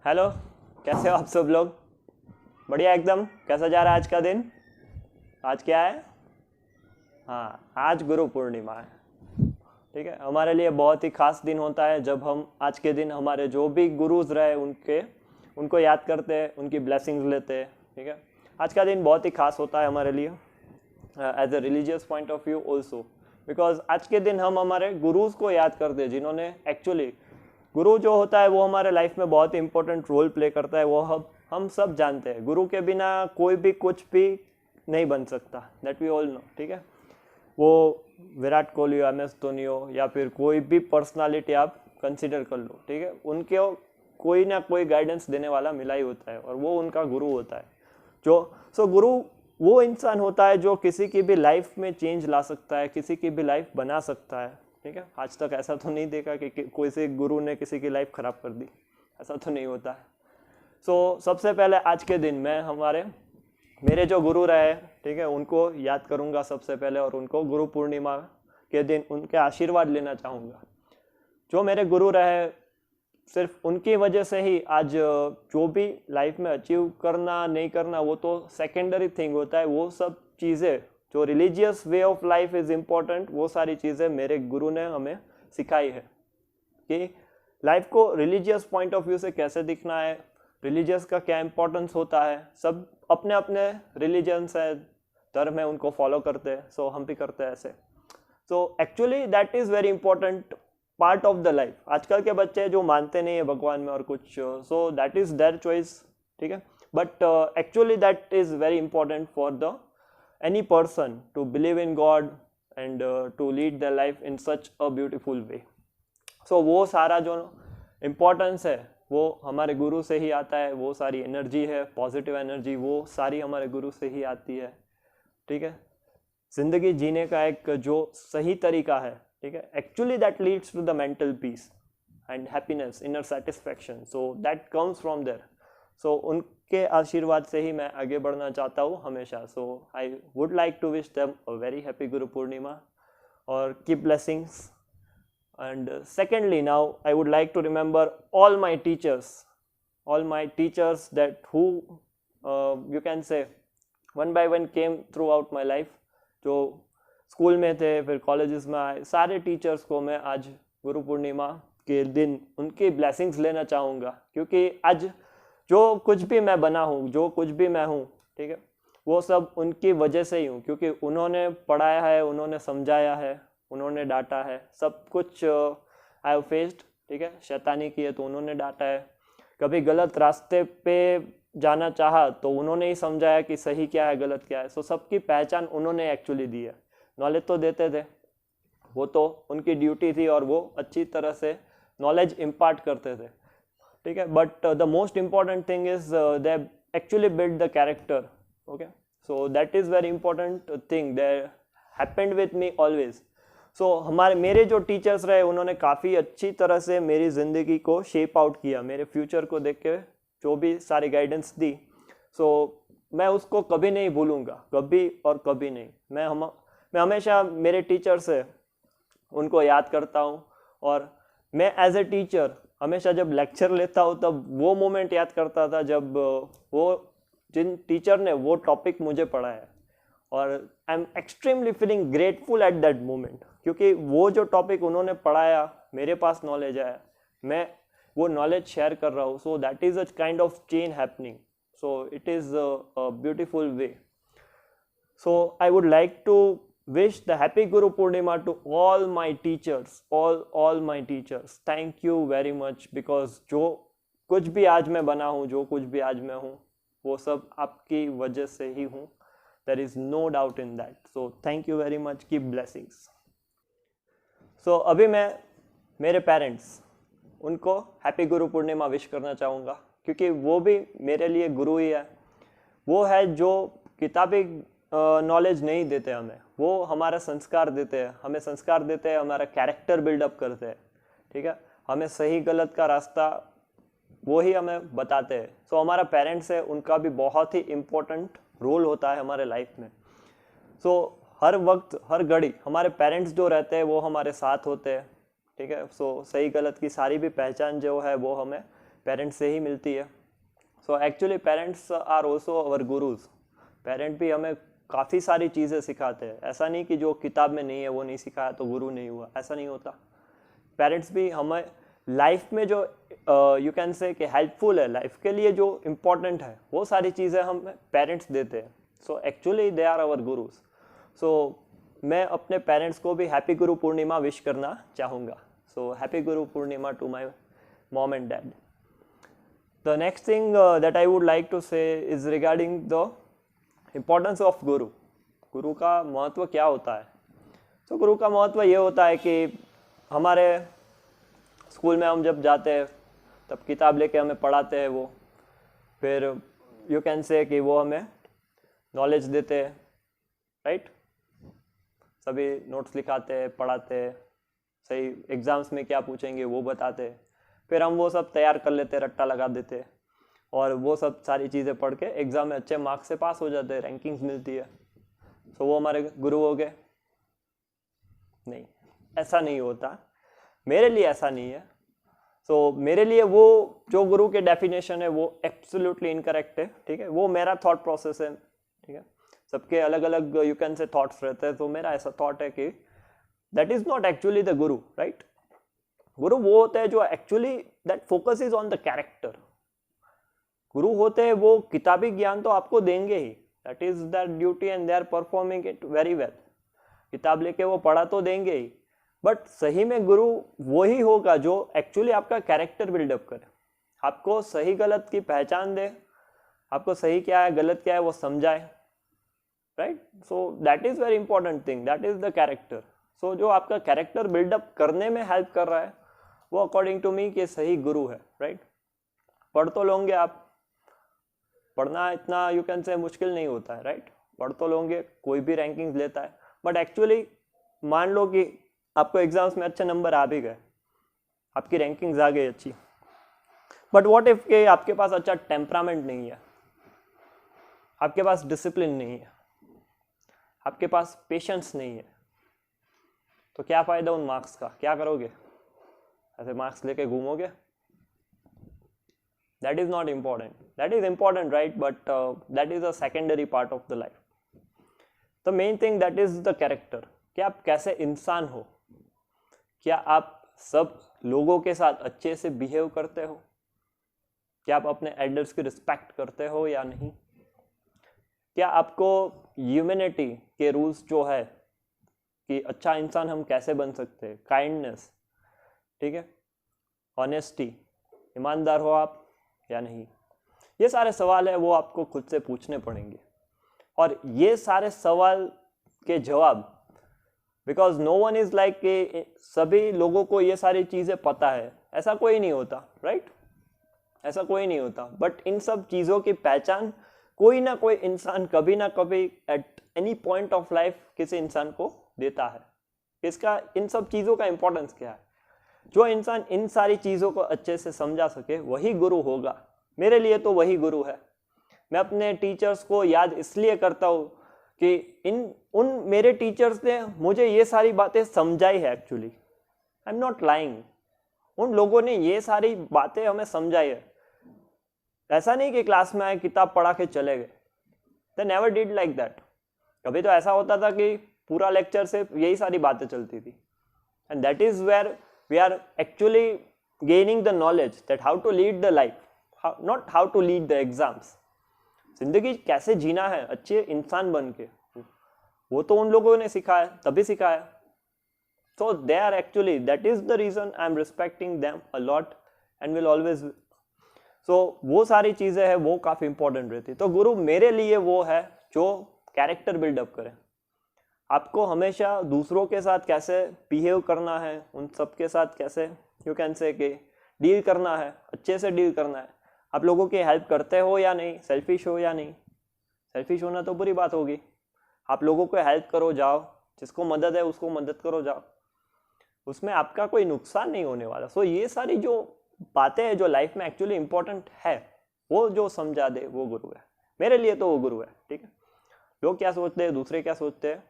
Hello. कैसे हो आप सब लोग? बढ़िया एकदम। कैसा जा रहा है आज का दिन? आज क्या है? हाँ, आज गुरु पूर्णिमा है। ठीक है, हमारे लिए बहुत ही खास दिन होता है जब हम आज के दिन हमारे जो भी गुरुज रहे उनको याद करते हैं, उनकी ब्लेसिंग्स लेते हैं। ठीक है, आज का दिन बहुत ही खास होता है हमारे लिए as a religious point of view also, because आज के दिन हम हमारे गुरुज को याद करते हैं जिन्होंने एक्चुअली, गुरु जो होता है वो हमारे लाइफ में बहुत ही इंपॉर्टेंट रोल प्ले करता है। वो हम सब जानते हैं, गुरु के बिना कोई भी कुछ भी नहीं बन सकता, दैट वी ऑल नो। ठीक है, वो विराट कोहली हो, MS धोनी हो, या फिर कोई भी पर्सनालिटी आप कंसिडर कर लो। ठीक है, उनके कोई ना कोई गाइडेंस देने वाला मिला ही होता है और वो उनका गुरु होता है। गुरु वो इंसान होता है जो किसी की भी लाइफ में चेंज ला सकता है, किसी की भी लाइफ बना सकता है। ठीक है, आज तक ऐसा तो नहीं देखा कि कोई से गुरु ने किसी की लाइफ खराब कर दी, ऐसा तो नहीं होता है। सबसे पहले आज के दिन मैं मेरे जो गुरु रहे, ठीक है, उनको याद करूंगा सबसे पहले और उनको गुरु पूर्णिमा के दिन उनके आशीर्वाद लेना चाहूँगा। जो मेरे गुरु रहे, सिर्फ उनकी वजह से ही आज जो भी लाइफ में अचीव करना नहीं करना वो तो सेकेंडरी थिंग होता है। वो सब चीज़ें जो religious way of life is important, वो सारी चीज़ें मेरे गुरु ने हमें सिखाई है कि लाइफ को रिलीजियस पॉइंट ऑफ व्यू से कैसे दिखना है, रिलीजियस का क्या इम्पोर्टेंस होता है। सब अपने अपने रिलीजन्स है, धर्म है, उनको फॉलो करते हैं, सो हम भी करते हैं ऐसे। Actually that is very important part of the life. आजकल के बच्चे जो मानते नहीं है भगवान में और कुछ, सो दैट इज़ देयर चॉइस। ठीक है, but actually that is very important for the any person to believe in God and to lead their life in such a beautiful way. वो सारा जो इम्पोर्टेंस है वो हमारे गुरु से ही आता है। वो सारी एनर्जी है, पॉजिटिव एनर्जी, वो सारी हमारे गुरु से ही आती है। ठीक है, जिंदगी जीने का एक जो सही तरीका है, ठीक है, actually that leads to the mental peace and happiness, inner satisfaction, so that comes from there. उनके आशीर्वाद से ही मैं आगे बढ़ना चाहता हूँ हमेशा। I would like to wish them a very happy Guru Purnima और keep blessings. And secondly, now I would like to remember all my teachers that who you can say one by one came throughout my life, जो school में थे फिर colleges में आए, सारे teachers को मैं आज गुरु पूर्णिमा के दिन उनकी ब्लेसिंग्स लेना चाहूँगा, क्योंकि आज जो कुछ भी मैं बना हूँ, जो कुछ भी मैं हूँ, ठीक है, वो सब उनकी वजह से ही हूँ, क्योंकि उन्होंने पढ़ाया है, उन्होंने समझाया है, उन्होंने डांटा है, सब कुछ आई हैव फेस्ड। ठीक है, शैतानी की है तो उन्होंने डांटा है, कभी गलत रास्ते पे जाना चाहा तो उन्होंने ही समझाया कि सही क्या है गलत क्या है। सबकी पहचान उन्होंने एक्चुअली दी है। नॉलेज तो देते थे, वो तो उनकी ड्यूटी थी और वो अच्छी तरह से नॉलेज इम्पार्ट करते थे। ठीक है, but the most important thing is they actually build the character. Okay, so that is very important thing that happened with me always. मेरे जो टीचर्स रहे उन्होंने काफ़ी अच्छी तरह से मेरी ज़िंदगी को शेप आउट किया, मेरे फ्यूचर को देख के जो भी सारी गाइडेंस दी। मैं उसको कभी नहीं भूलूंगा, कभी और कभी नहीं। मैं हमेशा मेरे टीचर से उनको याद करता हूँ और मैं एज ए टीचर हमेशा जब लेक्चर लेता हूँ तब वो मोमेंट याद करता था जब वो जिन टीचर ने वो टॉपिक मुझे पढ़ाया, और I am extremely feeling grateful at that moment, क्योंकि वो जो टॉपिक उन्होंने पढ़ाया, मेरे पास नॉलेज आया, मैं वो नॉलेज शेयर कर रहा हूँ। सो that is a kind of chain happening, so it is a beautiful way. I would like to wish the happy Guru Purnima to all my teachers, all my teachers. Thank you very much, because जो कुछ भी आज मैं बना हूँ, जो कुछ भी आज मैं हूँ, वो सब आपकी वजह से ही हूँ। There is no doubt in that. So thank you very much. Keep blessings. अभी मैं मेरे पेरेंट्स, उनको हैप्पी गुरु पूर्णिमा विश करना चाहूँगा, क्योंकि वो भी मेरे लिए गुरु ही है। वो है जो किताबी नॉलेज नहीं देते हमें, वो हमारा संस्कार देते हैं, हमें संस्कार देते हैं, हमारा कैरेक्टर बिल्डअप करते हैं। ठीक है, हमें सही गलत का रास्ता वो ही हमें बताते हैं। हमारा पेरेंट्स है, उनका भी बहुत ही इम्पोर्टेंट रोल होता है हमारे लाइफ में। हर वक्त हर घड़ी हमारे पेरेंट्स जो रहते हैं वो हमारे साथ होते हैं। ठीक है, सही गलत की सारी भी पहचान जो है वो हमें पेरेंट्स से ही मिलती है. So actually parents are also our gurus. Parent भी हमें काफ़ी सारी चीज़ें सिखाते हैं. ऐसा नहीं कि जो किताब में नहीं है वो नहीं सिखाया तो गुरु नहीं हुआ, ऐसा नहीं होता. पेरेंट्स भी हमें लाइफ में जो यू कैन से कि हेल्पफुल है, लाइफ के लिए जो इम्पोर्टेंट है, वो सारी चीज़ें हमें पेरेंट्स देते हैं. So actually they are our gurus. सो मैं अपने पेरेंट्स को भी हैप्पी गुरु पूर्णिमा विश करना चाहूँगा. So happy Guru Purnima to my mom and dad. The next thing that I would like to say is regarding the importance of guru. गुरु का महत्व क्या होता है? तो गुरु का महत्व ये होता है कि हमारे स्कूल में हम जब जाते हैं तब किताब लेके हमें पढ़ाते हैं वो, फिर यू कैन से कि वो हमें नॉलेज देते हैं, राइट. सभी नोट्स लिखाते हैं, पढ़ाते हैं, सही एग्ज़ाम्स में क्या पूछेंगे वो बताते हैं, फिर हम वो सब तैयार कर लेते हैं, रट्टा लगा देते हैं और वो सब सारी चीज़ें पढ़ के एग्ज़ाम में अच्छे मार्क्स से पास हो जाते हैं, रैंकिंग्स मिलती है. सो वो हमारे गुरु हो गए? नहीं, ऐसा नहीं होता. मेरे लिए ऐसा नहीं है. सो मेरे लिए वो जो गुरु के डेफिनेशन है वो एब्सोल्युटली इनकरेक्ट है. ठीक है, वो मेरा थॉट प्रोसेस है. ठीक है, सबके अलग अलग यू कैन से थॉट्स रहते हैं. तो मेरा ऐसा थॉट है कि that is not actually the guru, right. गुरु वो होते हैं जो actually that focus is on the character. गुरु होते हैं वो किताबी ज्ञान तो आपको देंगे ही, that is that duty and they are performing it very well. किताब लेके वो पढ़ा तो देंगे ही, बट सही में गुरु वही होगा जो एक्चुअली आपका कैरेक्टर बिल्डअप करे, आपको सही गलत की पहचान दे, आपको सही क्या है गलत क्या है वो समझाए, right. So that is very important thing, that is the character. सो जो आपका कैरेक्टर बिल्डअप करने में हेल्प कर रहा है वो अकॉर्डिंग टू मी कि सही गुरु है, राइट. पढ़ तो लोगे आप, पढ़ना इतना यू कैन से मुश्किल नहीं होता है, राइट. पढ़ तो लोगे, कोई भी रैंकिंग्स लेता है, बट एक्चुअली मान लो कि आपको एग्जाम्स में अच्छे नंबर आ भी गए, आपकी रैंकिंग्स आ गई अच्छी, बट व्हाट इफ के आपके पास अच्छा टेम्परामेंट नहीं है, आपके पास डिसिप्लिन नहीं है, आपके पास पेशेंस नहीं है, तो क्या फ़ायदा उन मार्क्स का? क्या करोगे? ऐसे मार्क्स लेके घूमोगे? That is not important. That is important, right, but that is a secondary part of the life. The main thing that is the character, कि आप कैसे इंसान हो. क्या आप सब लोगों के साथ अच्छे से बिहेव करते हो? क्या आप अपने एल्डर्स की रिस्पेक्ट करते हो या नहीं? क्या आपको ह्यूमैनिटी के रूल्स जो है कि अच्छा इंसान हम कैसे बन सकते हैं, काइंडनेस, ठीक है, ऑनेस्टी, ईमानदार हो आप या नहीं, ये सारे सवाल है वो आपको खुद से पूछने पड़ेंगे. और ये सारे सवाल के जवाब, because no one is like कि सभी लोगों को ये सारी चीज़ें पता है, ऐसा कोई नहीं होता, राइट. ऐसा कोई नहीं होता. बट इन सब चीज़ों की पहचान कोई ना कोई इंसान कभी ना कभी at any point of life किसी इंसान को देता है. इसका इन सब चीज़ों का इंपॉर्टेंस क्या है? जो इंसान इन सारी चीज़ों को अच्छे से समझा सके वही गुरु होगा. मेरे लिए तो वही गुरु है. मैं अपने टीचर्स को याद इसलिए करता हूँ कि उन मेरे टीचर्स ने मुझे ये सारी बातें समझाई है. Actually I am not lying. उन लोगों ने ये सारी बातें हमें समझाई है. ऐसा नहीं कि क्लास में आए किताब पढ़ा के चले गए. They never did like that. कभी तो ऐसा होता था कि पूरा लेक्चर से यही सारी बातें चलती थी. And that is where we are actually gaining the knowledge that how to lead the life, not how to lead the exams. जिंदगी कैसे जीना है अच्छे इंसान बन के, वो तो उन लोगों ने सिखाया, तभी सिखाया. So they are actually, that is the reason I am respecting them a lot and will always. So वो सारी चीज़ें हैं वो काफ़ी इंपॉर्टेंट रहती. तो गुरु मेरे लिए वो है जो कैरेक्टर बिल्डअप करे. आपको हमेशा दूसरों के साथ कैसे बिहेव करना है, उन सब के साथ कैसे यू कैन से कि डील करना है, अच्छे से डील करना है. आप लोगों की हेल्प करते हो या नहीं, सेल्फिश हो या नहीं. सेल्फिश होना तो बुरी बात होगी. आप लोगों को हेल्प करो, जाओ, जिसको मदद है उसको मदद करो, जाओ, उसमें आपका कोई नुकसान नहीं होने वाला. सो ये सारी जो बातें हैं जो लाइफ में एक्चुअली इंपॉर्टेंट है वो जो समझा दे वो गुरु है. मेरे लिए तो वो गुरु है. ठीक है, लोग क्या सोचते हैं, दूसरे क्या सोचते हैं,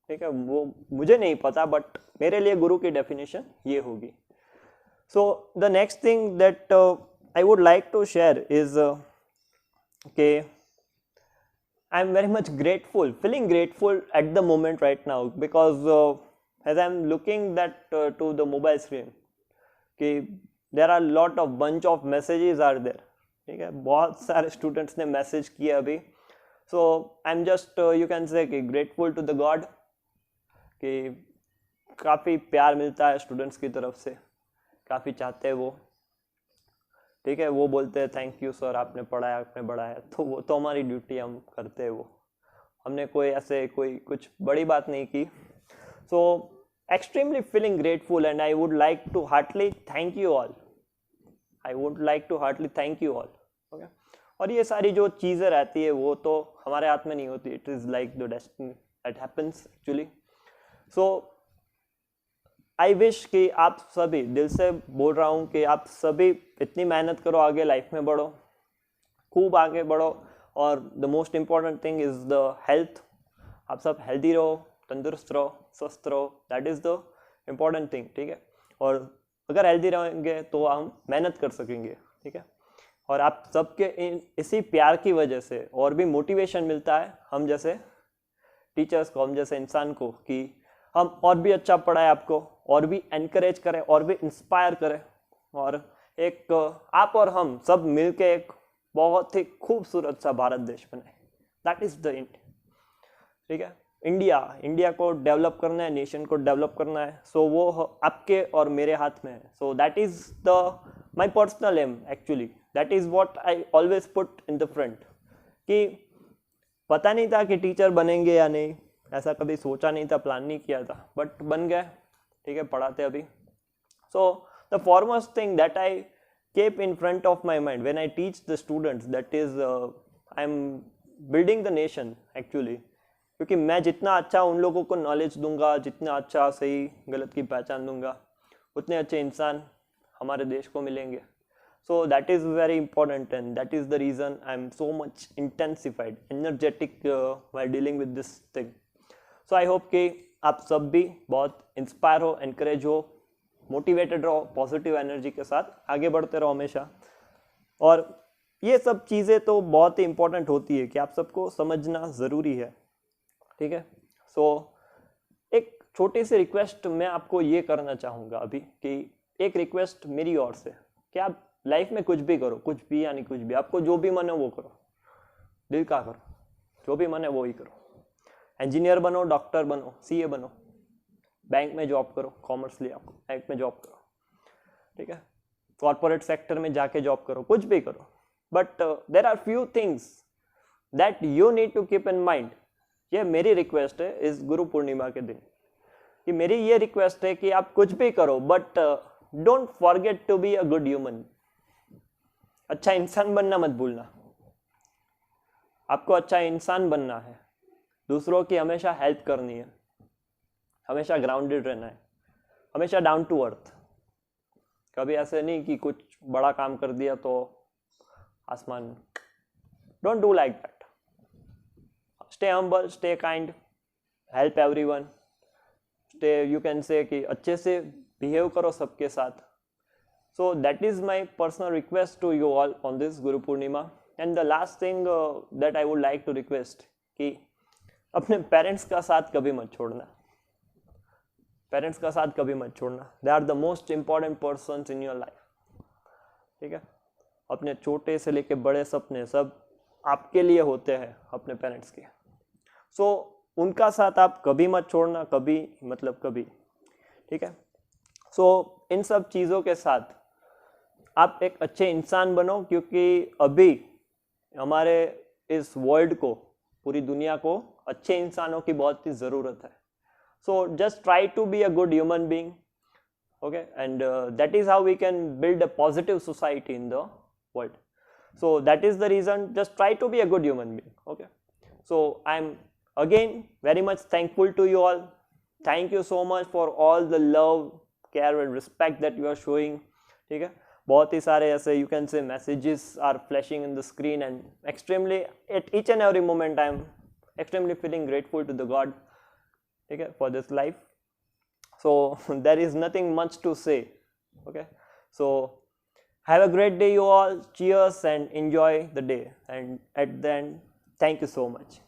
ठीक है, वो मुझे नहीं पता, बट मेरे लिए गुरु की डेफिनेशन ये होगी. So the next thing that I would like to share is okay, I'm very much grateful, feeling grateful at the moment right now, because as I'm looking that to the mobile screen, कि there are lot of bunch of messages are there, ठीक है, बहुत सारे students ने message किया अभी, so I'm just you can say कि grateful to the God कि काफ़ी प्यार मिलता है students की तरफ से, काफ़ी चाहते हैं वो, ठीक है, वो बोलते हैं थैंक यू सर, आपने पढ़ाया, आपने बढ़ाया, तो वो तो हमारी ड्यूटी, हम करते हैं वो, हमने कोई ऐसे कोई कुछ बड़ी बात नहीं की. सो extremely feeling grateful and I would like to heartily thank you all. I would like to heartily thank you all. Okay? और ये सारी जो चीज़ें रहती है वो तो हमारे हाथ में नहीं होती. It is like the destiny that happens actually. So I wish कि आप सभी, दिल से बोल रहा हूँ कि आप सभी इतनी मेहनत करो, आगे लाइफ में बढ़ो, खूब आगे बढ़ो, और the most important thing is the health. आप सब हेल्दी रहो, तंदुरुस्त रहो, स्वस्थ रहो, that is the important thing, ठीक है. और अगर हेल्दी रहेंगे तो हम मेहनत कर सकेंगे, ठीक है. और आप सबके इसी प्यार की वजह से और भी मोटिवेशन मिलता है हम जैसे टीचर्स को, हम जैसे इंसान को, कि हम और भी अच्छा पढ़ाएं आपको, और भी एनकरेज करें, और भी इंस्पायर करें, और एक आप और हम सब मिलके एक बहुत ही खूबसूरत सा भारत देश बनाए. दैट इज़ द इंडिया, ठीक है. इंडिया को डेवलप करना है, नेशन को डेवलप करना है, सो वो आपके और मेरे हाथ में है. सो that is the my personal am actually, that is what I always put in the front. कि पता नहीं था कि टीचर बनेंगे या नहीं, ऐसा कभी सोचा नहीं था, प्लान नहीं किया था, बट बन गए, ठीक है, पढ़ाते अभी. So the foremost thing that I keep in front of my mind when I teach the students, that is I'm building the nation actually. क्योंकि मैं जितना अच्छा उन लोगों को नॉलेज दूंगा, जितना अच्छा सही गलत की पहचान दूंगा, उतने अच्छे इंसान हमारे देश को मिलेंगे. सो that is very important and that is the reason I am so much intensified, energetic while dealing with this thing. So I hope कि आप सब भी बहुत इंस्पायर हो, एनकरेज हो, मोटिवेटेड रहो, पॉजिटिव एनर्जी के साथ आगे बढ़ते रहो हमेशा. और ये सब चीज़ें तो बहुत ही इंपॉर्टेंट होती है कि आप सबको समझना ज़रूरी है, ठीक है. सो एक छोटी सी रिक्वेस्ट मैं आपको ये करना चाहूँगा अभी, कि एक रिक्वेस्ट मेरी ओर से कि आप लाइफ में कुछ भी करो, कुछ भी यानी कुछ भी, आपको जो भी मन है वो करो, दिल का करो, जो भी मन है वो ही करो. इंजीनियर बनो, डॉक्टर बनो, सीए बनो, बैंक में जॉब करो, कॉमर्स लिया आपको, बैंक में जॉब करो, ठीक है, कॉर्पोरेट सेक्टर में जाके जॉब करो, कुछ भी करो, but there are few things that you need to keep in mind. ये मेरी रिक्वेस्ट है इस गुरु पूर्णिमा के दिन, कि मेरी ये रिक्वेस्ट है कि आप कुछ भी करो, but don't forget to be a good human. अच्छा इंसान बनना मत भूलना. आपको अच्छा इंसान बनना है, दूसरों की हमेशा हेल्प करनी है, हमेशा ग्राउंडेड रहना है, हमेशा डाउन टू अर्थ. कभी ऐसे नहीं कि कुछ बड़ा काम कर दिया तो आसमान. Don't do like that. Stay humble, stay kind, help everyone, stay, you can say कि अच्छे से बिहेव करो सबके साथ. So that is my personal request to you all on this Guru Purnima. And the last thing that I would like to request, कि अपने parents का साथ कभी मत छोड़ना. पेरेंट्स का साथ कभी मत छोड़ना. They are the most important persons in your life, ठीक है. अपने छोटे से लेके बड़े सपने सब आपके लिए होते हैं, अपने पेरेंट्स के. सो उनका साथ आप कभी मत छोड़ना, कभी मतलब कभी, ठीक है. सो इन सब चीज़ों के साथ आप एक अच्छे इंसान बनो, क्योंकि अभी हमारे इस वर्ल्ड को, पूरी दुनिया को अच्छे इंसानों की बहुत ही ज़रूरत है. So just try to be a good human being, okay, and that is how we can build a positive society in the world. So that is the reason, just try to be a good human being, okay. So I'm again very much thankful to you all. Thank you so much for all the love, care and respect that you are showing, ठीक है. बहुत ही सारे ऐसे you can say messages are flashing in the screen, and extremely at each and every moment I am extremely feeling grateful to the God, okay, for this life. So there is nothing much to say, okay. So Have a great day, you all. Cheers and enjoy the day. And at the end, thank you so much.